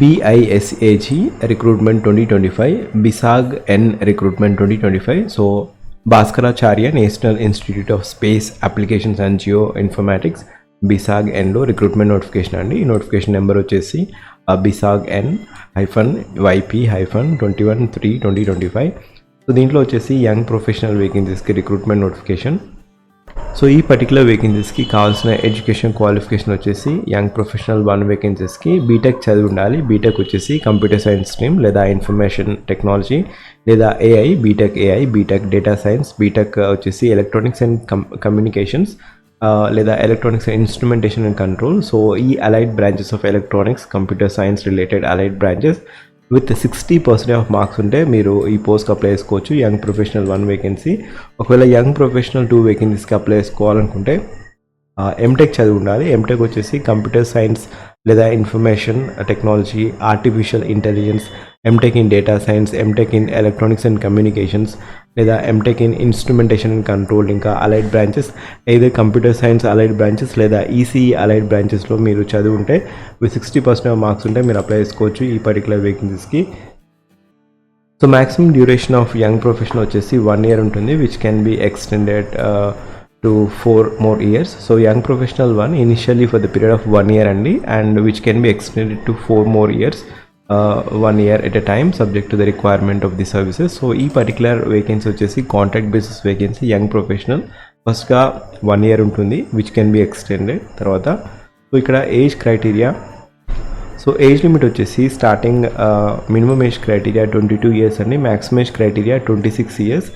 BISAG Recruitment 2025, BISAG N Recruitment 2025. So Bhaskaracharya National Institute of Space Applications and Geoinformatics BISAG N లో recruitment notification అండి. ఈ notification number వచ్చేసి BISAG N-YP-21/3/2025. So దీంట్లో వచ్చేసి young professional వేకెన్సీస్కి రిక్రూట్మెంట్ నోటిఫికేషన్. సో ఈ పర్టికులర్ వేకెన్సీస్కి కావాల్సిన ఎడ్యుకేషన్ క్వాలిఫికేషన్ వచ్చేసి యంగ్ ప్రొఫెషనల్ 1 వేకెన్సీస్కి బీటెక్ చదివి ఉండాలి. బీటెక్ వచ్చేసి కంప్యూటర్ సైన్స్ స్ట్రీమ్ లేదా ఇన్ఫర్మేషన్ టెక్నాలజీ లేదా AI, BTech AI, BTech data science, BTech వచ్చేసి ఎలక్ట్రానిక్స్ అండ్ కమ్యూనికేషన్స్ లేదా electronics and instrumentation and control. So ఈ allied branches of electronics, computer science related allied branches with 60% of marks ఉంటే మీరు ఈ పోస్ట్కి apply చేసుకోవచ్చు. Young professional 1 vacancy. ఒకవేళ young professional 2 వేకెన్సీస్కి అప్లై చేసుకోవాలనుకుంటే ఎంటెక్ చదివి ఉండాలి. ఎంటెక్ వచ్చేసి కంప్యూటర్ సైన్స్ లేదా information technology, artificial intelligence, MTech in data science, MTech in electronics and communications లేదా MTech in instrumentation and control, ఇంకా అలైడ్ బ్రాంచెస్ ఏదైతే కంప్యూటర్ సైన్స్ అలైడ్ బ్రాంచెస్ లేదా ఈసీఈ అలైడ్ బ్రాంచెస్లో మీరు చదివి ఉంటే విత్ 60% మార్క్స్ ఉంటే మీరు అప్లై చేసుకోవచ్చు ఈ పర్టికులర్ వేకెన్సీస్కి. So maximum duration of young professional వచ్చేసి 1 year ఉంటుంది, which can be extended to 4 more years. So young professional 1 initially for the period of 1 year only, and which can be extended to 4 more years, 1 year at a time subject to the requirement of the services. So ee particular vacancy vachesi contract basis vacancy young professional first ga 1 year untundi, which can be extended tarvata. So ikkada age criteria, so age limit వచ్చేసి starting minimum age criteria 22 years అండి, maximum age criteria 26 years.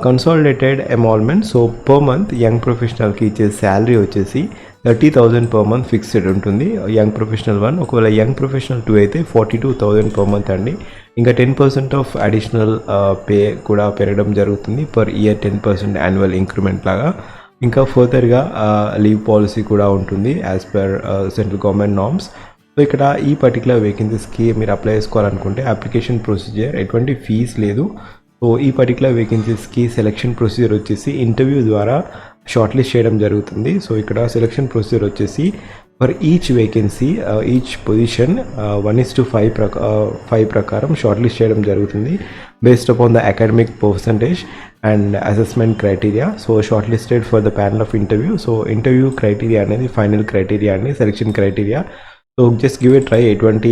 Consolidated emolument. So per month young professional ఇచ్చే salary వచ్చేసి 30,000 per month fixed ఉంటుంది young professional 1. ఒకవేళ young professional 2 అయితే 42,000 per month అండి. ఇంకా 10% of additional pay కూడా పెరగడం జరుగుతుంది పర్ ఇయర్, 10% యాన్యువల్ ఇంక్రిమెంట్ లాగా. ఇంకా ఫర్దర్గా లీవ్ పాలసీ కూడా ఉంటుంది as per central government norms. So ఇక్కడ ఈ పర్టికులర్ వేకెన్సీస్కి మీరు అప్లై చేసుకోవాలనుకుంటే అప్లికేషన్ ప్రొసీజర్, ఎటువంటి ఫీజ్ లేదు. సో ఈ పర్టికులర్ వేకెన్సీస్కి సెలక్షన్ ప్రొసీజర్ వచ్చేసి ఇంటర్వ్యూ ద్వారా షార్ట్ లిస్ట్ చేయడం జరుగుతుంది. సో ఇక్కడ సెలక్షన్ ప్రొసీజర్ వచ్చేసి for each vacancy, each position 1:5 ప్రకారం షార్ట్ లిస్ట్ చేయడం జరుగుతుంది based upon the academic percentage and assessment criteria. So short listed for the panel of interview. So interview criteria అనేది final criteria అండి, selection criteria. So just give a try, ఎటువంటి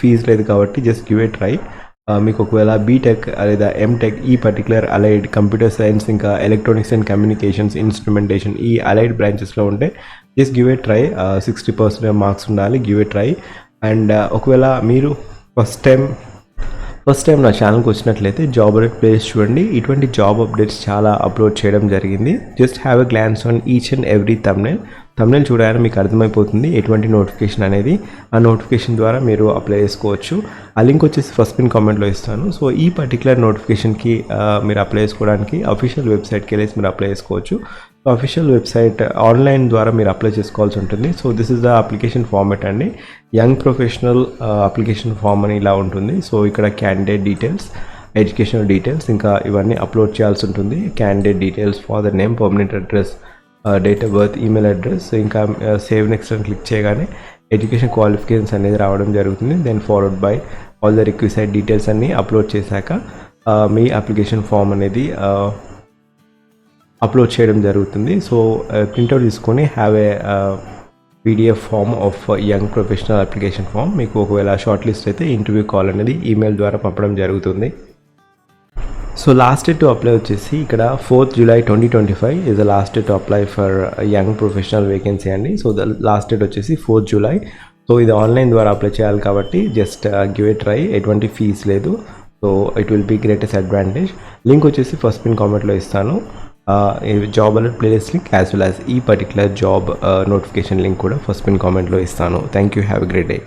fee లేదు కాబట్టి just give a try. మీకు ఒకవేళ BTech లేదా MTech ఈ particular allied computer science, ఇంకా ఎలక్ట్రానిక్స్ అండ్ కమ్యూనికేషన్స్, ఇన్స్ట్రుమెంటేషన్ ఈ అలైడ్ బ్రాంచెస్లో ఉంటే just give a try. 60% marks ఉండాలి, గివ్ ఏ ట్రై. అండ్ ఒకవేళ మీరు ఫస్ట్ టైం నా ఛానల్కి వచ్చినట్లయితే జాబ్ అప్డేట్ ప్లేస్ చూడండి. ఇటువంటి జాబ్ అప్డేట్స్ చాలా అప్లోడ్ చేయడం జరిగింది. Just have a glance on each and every thumbnail చూడగానే మీకు అర్థమైపోతుంది ఎటువంటి నోటిఫికేషన్ అనేది. ఆ నోటిఫికేషన్ ద్వారా మీరు అప్లై చేసుకోవచ్చు. ఆ లింక్ వచ్చేసి ఫస్ట్ పిన్ కామెంట్లో ఇస్తాను. సో ఈ పర్టికులర్ నోటిఫికేషన్కి మీరు అప్లై చేసుకోవడానికి అఫీషియల్ వెబ్సైట్కి వెళ్ళేసి మీరు అప్లై చేసుకోవచ్చు. సో అఫీషియల్ వెబ్సైట్ ఆన్లైన్ ద్వారా మీరు అప్లై చేసుకోవాల్సి ఉంటుంది. So this is the application format అండి. యంగ్ ప్రొఫెషనల్ అప్లికేషన్ ఫామ్ అని ఇలా ఉంటుంది. సో ఇక్కడ క్యాండిడేట్ డీటెయిల్స్, ఎడ్యుకేషనల్ డీటెయిల్స్ ఇంకా ఇవన్నీ అప్లోడ్ చేయాల్సి ఉంటుంది. Candidate details, father name, permanent address, date of birth, email address, ఇంకా సేవ్ నెక్స్ట్ అని క్లిక్ చేయగానే ఎడ్యుకేషన్ క్వాలిఫికేషన్స్ అనేది రావడం జరుగుతుంది. Then followed by all the required details అన్నీ అప్లోడ్ చేశాక మీ అప్లికేషన్ ఫామ్ అనేది అప్లోడ్ చేయడం జరుగుతుంది. సో ప్రింట్అవుట్ తీసుకొని have a PDF form of young professional application form. మీకు ఒకవేళ షార్ట్ లిస్ట్ అయితే ఇంటర్వ్యూ కాల్ అనేది ఈమెయిల్ ద్వారా పంపడం జరుగుతుంది. So last date to apply వచ్చేసి ఇక్కడ 4th July 2025 is the last date to apply for young professional vacancy అండి. సో ద లాస్ట్ డేట్ వచ్చేసి 4th July. సో ఇది ఆన్లైన్ ద్వారా అప్లై చేయాలి కాబట్టి జస్ట్ గివ్ ఏ ట్రై, ఎటువంటి ఫీజ్ లేదు. So it will be greatest advantage. Link వచ్చేసి first pin కామెంట్లో ఇస్తాను. Job alert playlist link as well as ఈ పర్టికులర్ జాబ్ నోటిఫికేషన్ లింక్ కూడా ఫస్ట్ పిన్ కామెంట్లో ఇస్తాను. Thank you, have a great day.